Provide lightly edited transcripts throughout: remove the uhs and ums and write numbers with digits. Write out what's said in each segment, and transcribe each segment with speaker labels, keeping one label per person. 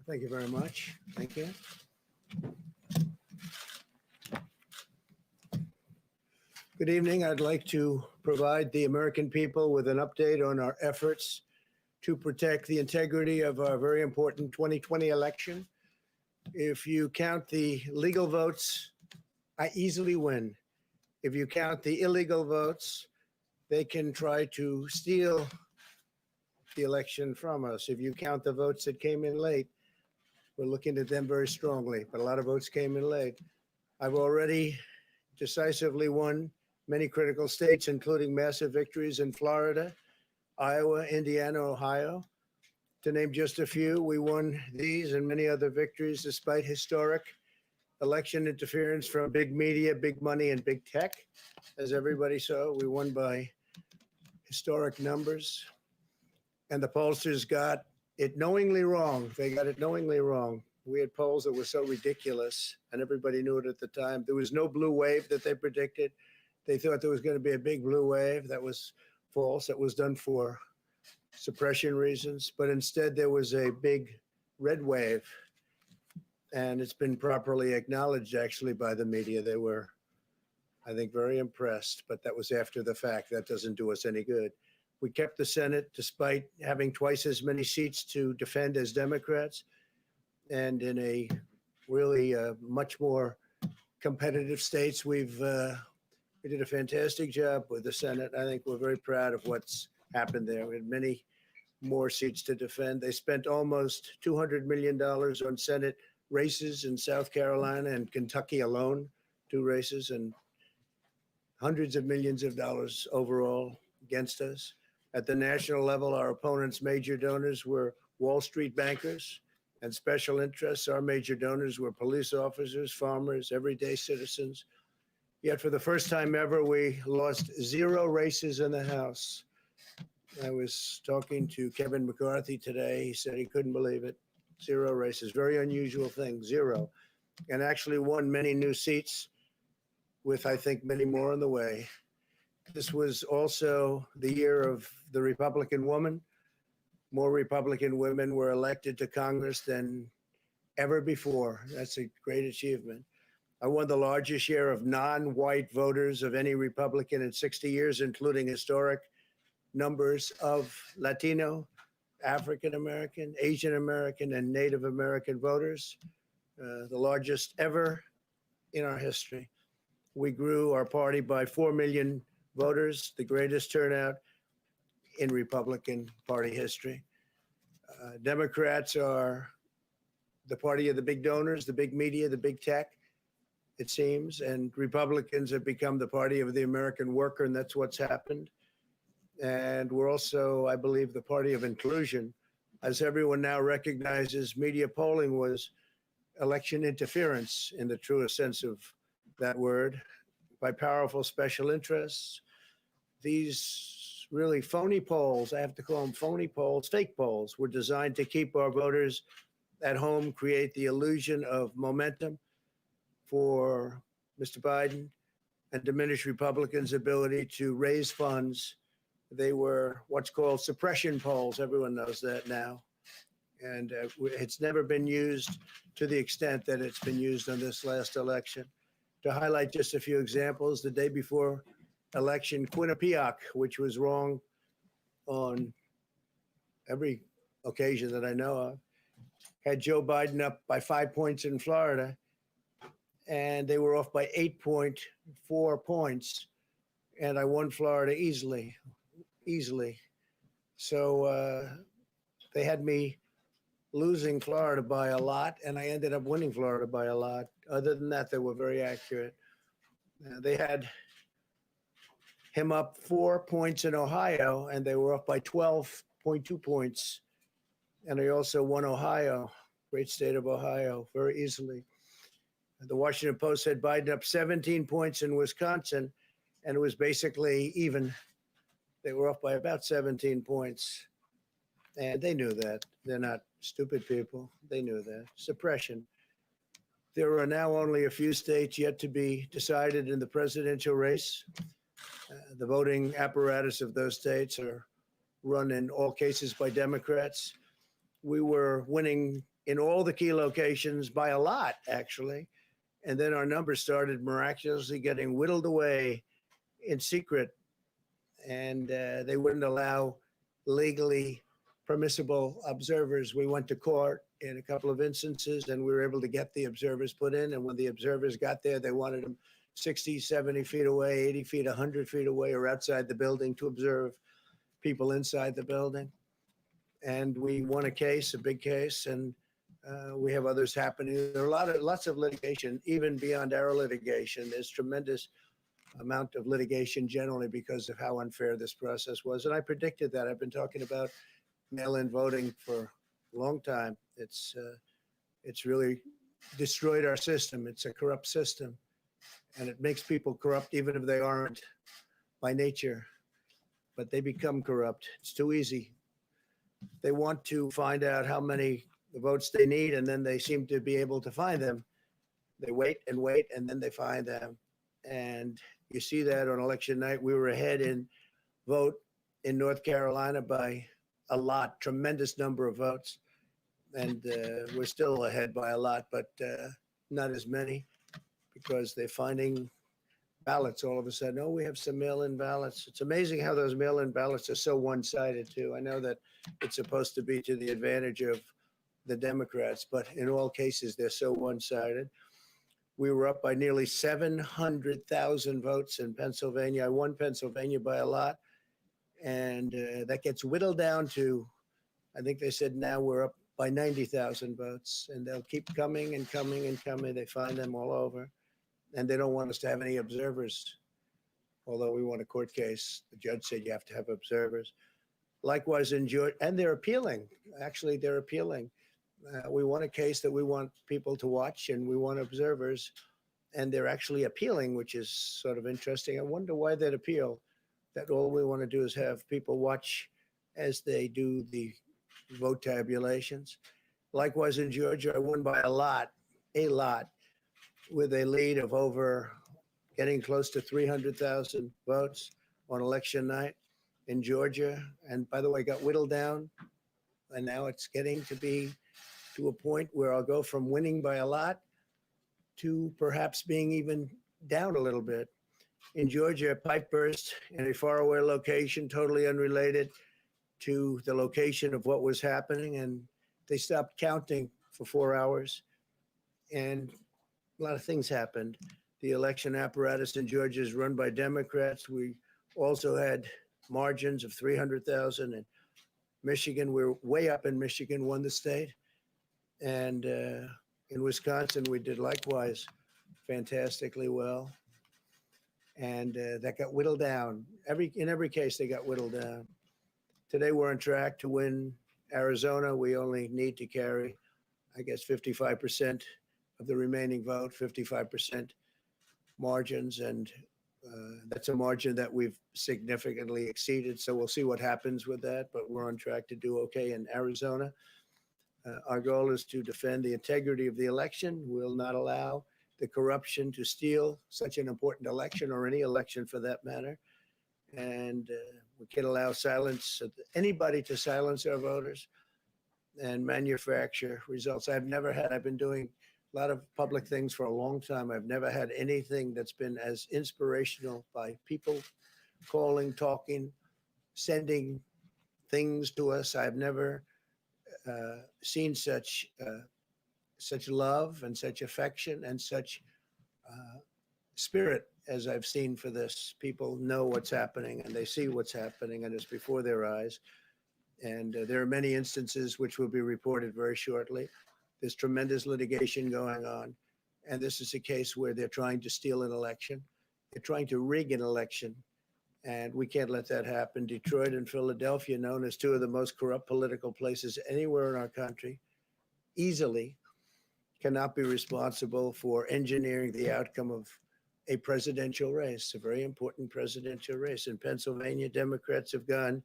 Speaker 1: Thank you very much. Thank you. Good evening. I'd like to provide the American people with an update on our efforts to protect the integrity of our very important 2020 election. If you count the legal votes, I easily win. If you count the illegal votes, they can try to steal the election from us. If you count the votes that came in late, we're looking at them very strongly, but a lot of votes came in late. I've already decisively won many critical states, including massive victories in Florida, Iowa, Indiana, Ohio. To name just a few, we won these and many other victories despite historic election interference from big media, big money, and big tech. As everybody saw, we won by historic numbers. And the pollsters got it knowingly wrong. They got it knowingly wrong. We had polls that were so ridiculous, and everybody knew it at the time. There was no blue wave that they predicted. They thought there was going to be a big blue wave. That was false. That was done for suppression reasons. But instead, there was a big red wave. And it's been properly acknowledged, actually, by the media. They were, I think, very impressed. But that was after the fact. That doesn't do us any good. We kept the Senate despite having twice as many seats to defend as Democrats, and in a really much more competitive states. We did a fantastic job with the Senate. I think we're very proud of what's happened there. We had many more seats to defend. They spent almost $200 million on Senate races in South Carolina and Kentucky alone, 2 races, and hundreds of millions of dollars overall against us. At the national level, our opponents' major donors were Wall Street bankers and special interests. Our major donors were police officers, farmers, everyday citizens. Yet for the first time ever, we lost 0 races in the House. I was talking to Kevin McCarthy today. He said he couldn't believe it. 0 races, very unusual thing, 0. And actually won many new seats with, I think, many more on the way. This was also the year of the Republican woman. More Republican women were elected to Congress than ever before. That's a great achievement. I won the largest share of non-white voters of any Republican in 60 years, including historic numbers of Latino, African American, Asian American, and Native American voters, the largest ever in our history. We grew our party by 4 million voters, the greatest turnout in Republican Party history. Democrats are the party of the big donors, the big media, the big tech, it seems, and Republicans have become the party of the American worker, and that's what's happened. And we're also, I believe, the party of inclusion. As everyone now recognizes, media polling was election interference in the truest sense of that word, by powerful special interests. These really phony polls, I have to call them phony polls, fake polls, were designed to keep our voters at home, create the illusion of momentum for Mr. Biden, and diminish Republicans' ability to raise funds. They were what's called suppression polls. Everyone knows that now. And it's never been used to the extent that it's been used on this last election. To highlight just a few examples, the day before election, Quinnipiac, which was wrong on every occasion that I know of, had Joe Biden up by 5 points in Florida, and they were off by 8.4 points, and I won Florida easily. So they had me losing Florida by a lot, and I ended up winning Florida by a lot. Other than that, they were very accurate. They had him up 4 points in Ohio, and they were up by 12.2 points. And I also won Ohio, great state of Ohio, very easily. The Washington Post had Biden up 17 points in Wisconsin, and it was basically even. They were off by about 17 points. And they knew that. They're not stupid people. They knew that. Suppression. There are now only a few states yet to be decided in the presidential race. The voting apparatus of those states are run in all cases by Democrats. We were winning in all the key locations by a lot, actually. And then our numbers started miraculously getting whittled away in secret, and they wouldn't allow legally permissible observers. We went to court in a couple of instances, and we were able to get the observers put in. And when the observers got there, they wanted them 60, 70 feet away, 80 feet, 100 feet away, or outside the building to observe people inside the building. And we won a case, a big case, and we have others happening. There are lots of litigation, even beyond our litigation. There's tremendous amount of litigation generally because of how unfair this process was. And I predicted that. I've been talking about mail-in voting for a long time. It's really destroyed our system. It's a corrupt system, and it makes people corrupt even if they aren't by nature, but they become corrupt. It's too easy. They want to find out how many votes they need, and then they seem to be able to find them. They wait, and then they find them. And you see that on election night. We were ahead in vote in North Carolina by a lot, tremendous number of votes. And we're still ahead by a lot, but not as many, because they're finding ballots all of a sudden. Oh, we have some mail-in ballots. It's amazing how those mail-in ballots are so one-sided, too. I know that it's supposed to be to the advantage of the Democrats, but in all cases, they're so one-sided. We were up by nearly 700,000 votes in Pennsylvania. I won Pennsylvania by a lot, and that gets whittled down to, I think they said now we're up by 90,000 votes, and they'll keep coming and coming and coming. They find them all over, and they don't want us to have any observers, although we won a court case. The judge said you have to have observers. Likewise in Georgia, and they're appealing. Actually, they're appealing. We won a case that we want people to watch, and we want observers, and they're actually appealing, which is sort of interesting. I wonder why they'd appeal, that all we want to do is have people watch as they do the vote tabulations. Likewise in Georgia, I won by a lot, with a lead of over getting close to 300,000 votes on election night in Georgia. And by the way, got whittled down, and now it's getting to be to a point where I'll go from winning by a lot to perhaps being even down a little bit. In Georgia, a pipe burst in a faraway location, totally unrelated to the location of what was happening, and they stopped counting for 4 hours, and a lot of things happened. The election apparatus in Georgia is run by Democrats. We also had margins of 300,000 in Michigan. We're way up in Michigan, won the state. And in Wisconsin, we did likewise fantastically well. And that got whittled down. In every case, they got whittled down. Today, we're on track to win Arizona. We only need to carry, I guess, 55% of the remaining vote, 55% margins. And that's a margin that we've significantly exceeded. So we'll see what happens with that. But we're on track to do okay in Arizona. Our goal is to defend the integrity of the election. We'll not allow the corruption to steal such an important election, or any election for that matter. And we can't allow anybody to silence our voters and manufacture results. I've been doing a lot of public things for a long time. I've never had anything that's been as inspirational, by people calling, talking, sending things to us. I've never seen such love and such affection and such spirit as I've seen for this. People know what's happening, and they see what's happening, and it's before their eyes. And there are many instances which will be reported very shortly. There's tremendous litigation going on, and this is a case where they're trying to steal an election. They're trying to rig an election, and we can't let that happen. Detroit and Philadelphia, known as two of the most corrupt political places anywhere in our country, easily cannot be responsible for engineering the outcome of a presidential race, a very important presidential race. In Pennsylvania, Democrats have gone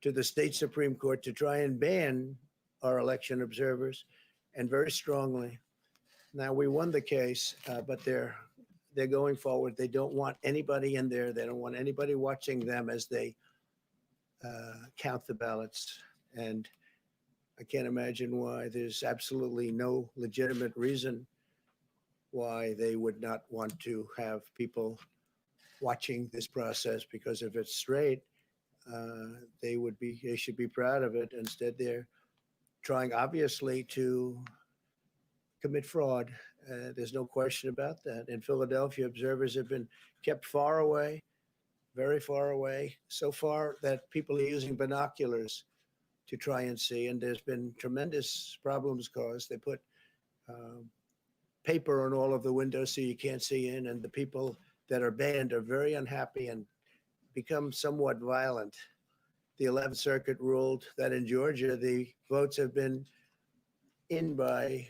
Speaker 1: to the state Supreme Court to try and ban our election observers, and very strongly. Now, we won the case, but they're going forward. They don't want anybody in there. They don't want anybody watching them as they count the ballots. And I can't imagine why. There's absolutely no legitimate reason why they would not want to have people watching this process, because if it's straight, they should be proud of it. Instead, they're trying obviously to commit fraud. There's no question about that. In Philadelphia, observers have been kept far away, very far away, so far that people are using binoculars to try and see. And there's been tremendous problems caused. They put um, paper on all of the windows so you can't see in, and the people that are banned are very unhappy and become somewhat violent. The 11th Circuit ruled that in Georgia, the votes have been in by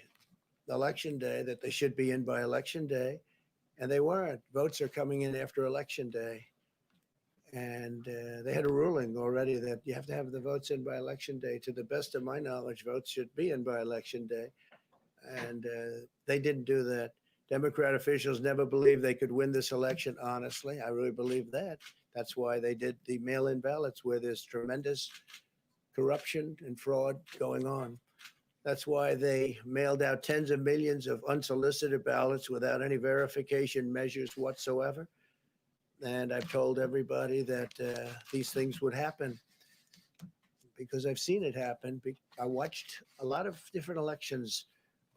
Speaker 1: election day, that they should be in by election day, and they weren't. Votes are coming in after election day. And they had a ruling already that you have to have the votes in by election day. To the best of my knowledge, votes should be in by election day. And they didn't do that. Democrat officials never believed they could win this election, honestly. I really believe that. That's why they did the mail-in ballots, where there's tremendous corruption and fraud going on. That's why they mailed out tens of millions of unsolicited ballots without any verification measures whatsoever. And I've told everybody that these things would happen because I've seen it happen. I watched a lot of different elections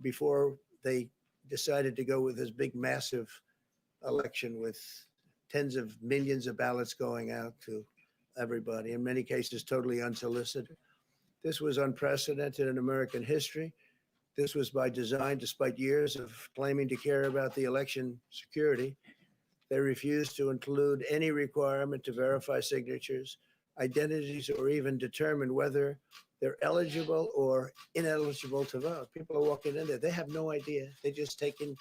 Speaker 1: before they decided to go with this big, massive election with tens of millions of ballots going out to everybody, in many cases totally unsolicited. This was unprecedented in American history. This was by design, despite years of claiming to care about the election security. They refused to include any requirement to verify signatures, identities, or even determine whether they're eligible or ineligible to vote. People are walking in there. They have no idea. They're just taking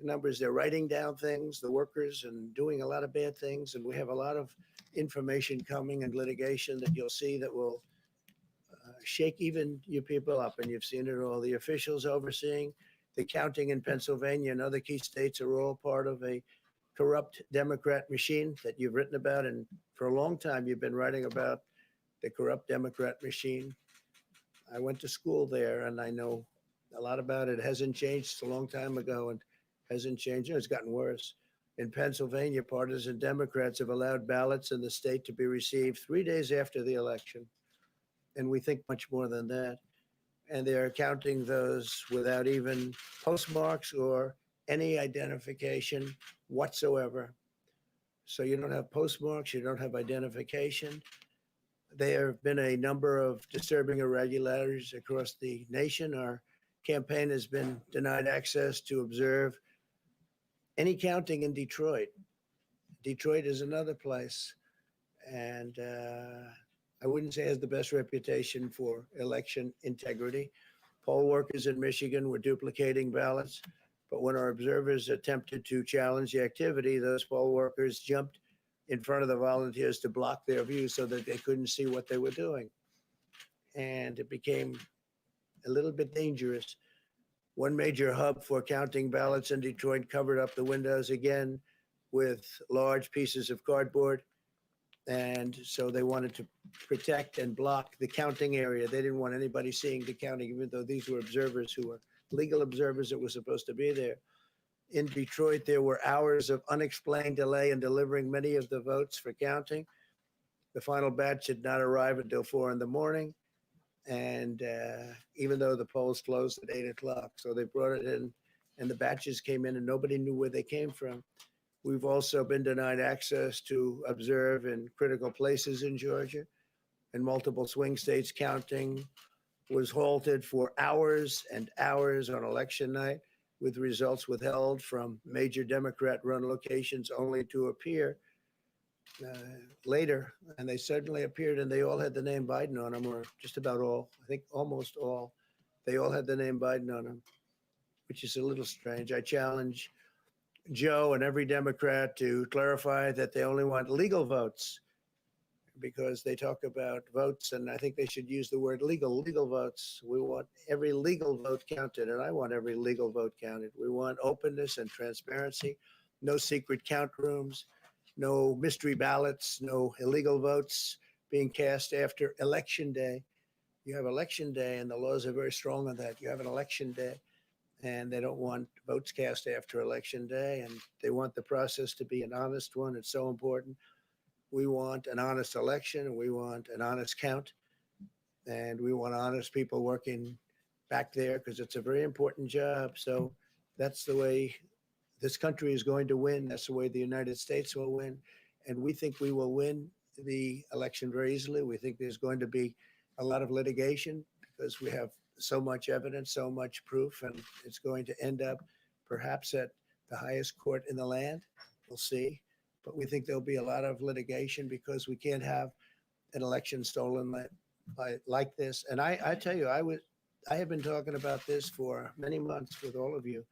Speaker 1: numbers. They're writing down things, the workers, and doing a lot of bad things. And we have a lot of information coming and litigation that you'll see that will shake even you people up. And you've seen it all. The officials overseeing the counting in Pennsylvania and other key states are all part of a corrupt Democrat machine that you've written about. And for a long time, you've been writing about the corrupt Democrat machine. I went to school there and I know a lot about it. It hasn't changed. It's a long time ago and hasn't changed. It's gotten worse. In Pennsylvania, partisan Democrats have allowed ballots in the state to be received 3 days after the election. And we think much more than that. And they're counting those without even postmarks or any identification whatsoever. So you don't have postmarks, you don't have identification. There have been a number of disturbing irregularities across the nation. Our campaign has been denied access to observe any counting in Detroit. Detroit is another place. And I wouldn't say it has the best reputation for election integrity. Poll workers in Michigan were duplicating ballots, but when our observers attempted to challenge the activity, those poll workers jumped in front of the volunteers to block their view so that they couldn't see what they were doing. And it became a little bit dangerous. One major hub for counting ballots in Detroit covered up the windows again with large pieces of cardboard. And so they wanted to protect and block the counting area. They didn't want anybody seeing the counting, even though these were observers who were legal observers that were supposed to be there. In Detroit, there were hours of unexplained delay in delivering many of the votes for counting. The final batch did not arrive until 4 a.m. And even though the polls closed at 8 o'clock, so they brought it in and the batches came in and nobody knew where they came from. We've also been denied access to observe in critical places in Georgia. In multiple swing states, counting was halted for hours and hours on election night, with results withheld from major Democrat-run locations only to appear later. And they suddenly appeared and they all had the name Biden on them, or just about all, I think almost all. They all had the name Biden on them, which is a little strange. I challenge Joe and every Democrat to clarify that they only want legal votes, because they talk about votes, and I think they should use the word legal votes. We want every legal vote counted, and I want every legal vote counted. We want openness and transparency, no secret count rooms, no mystery ballots, no illegal votes being cast after election day. you have election day, and the laws are very strong on that. You have an election day, and they don't want votes cast after election day, and they want the process to be an honest one. It's so important. We want an honest election, and we want an honest count, and we want honest people working back there because it's a very important job. So that's the way this country is going to win. That's the way the United States will win. And we think we will win the election very easily. We think there's going to be a lot of litigation because we have so much evidence, so much proof, and it's going to end up perhaps at the highest court in the land. We'll see. But we think there'll be a lot of litigation because we can't have an election stolen like this. And I tell you, I have been talking about this for many months with all of you.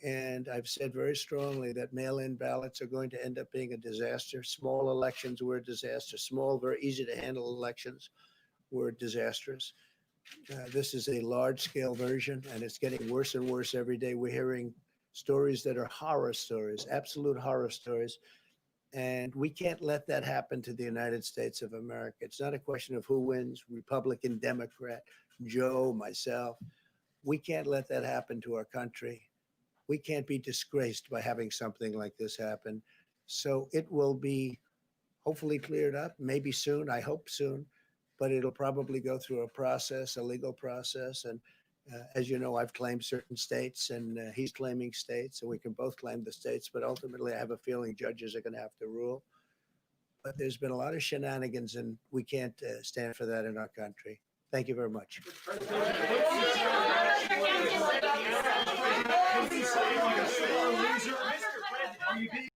Speaker 1: And I've said very strongly that mail-in ballots are going to end up being a disaster. Small elections were a disaster. Small, very easy to handle elections were disastrous. This is a large-scale version, and it's getting worse and worse every day. We're hearing stories that are horror stories, absolute horror stories. And we can't let that happen to the United States of America. It's not a question of who wins, Republican, Democrat, Joe, myself. We can't let that happen to our country. We can't be disgraced by having something like this happen. So it will be hopefully cleared up, maybe soon, I hope soon, but it'll probably go through a process, a legal process. And as you know, I've claimed certain states and he's claiming states, and we can both claim the states, but ultimately I have a feeling judges are going to have to rule. But there's been a lot of shenanigans, and we can't stand for that in our country. Thank you very much. Are you being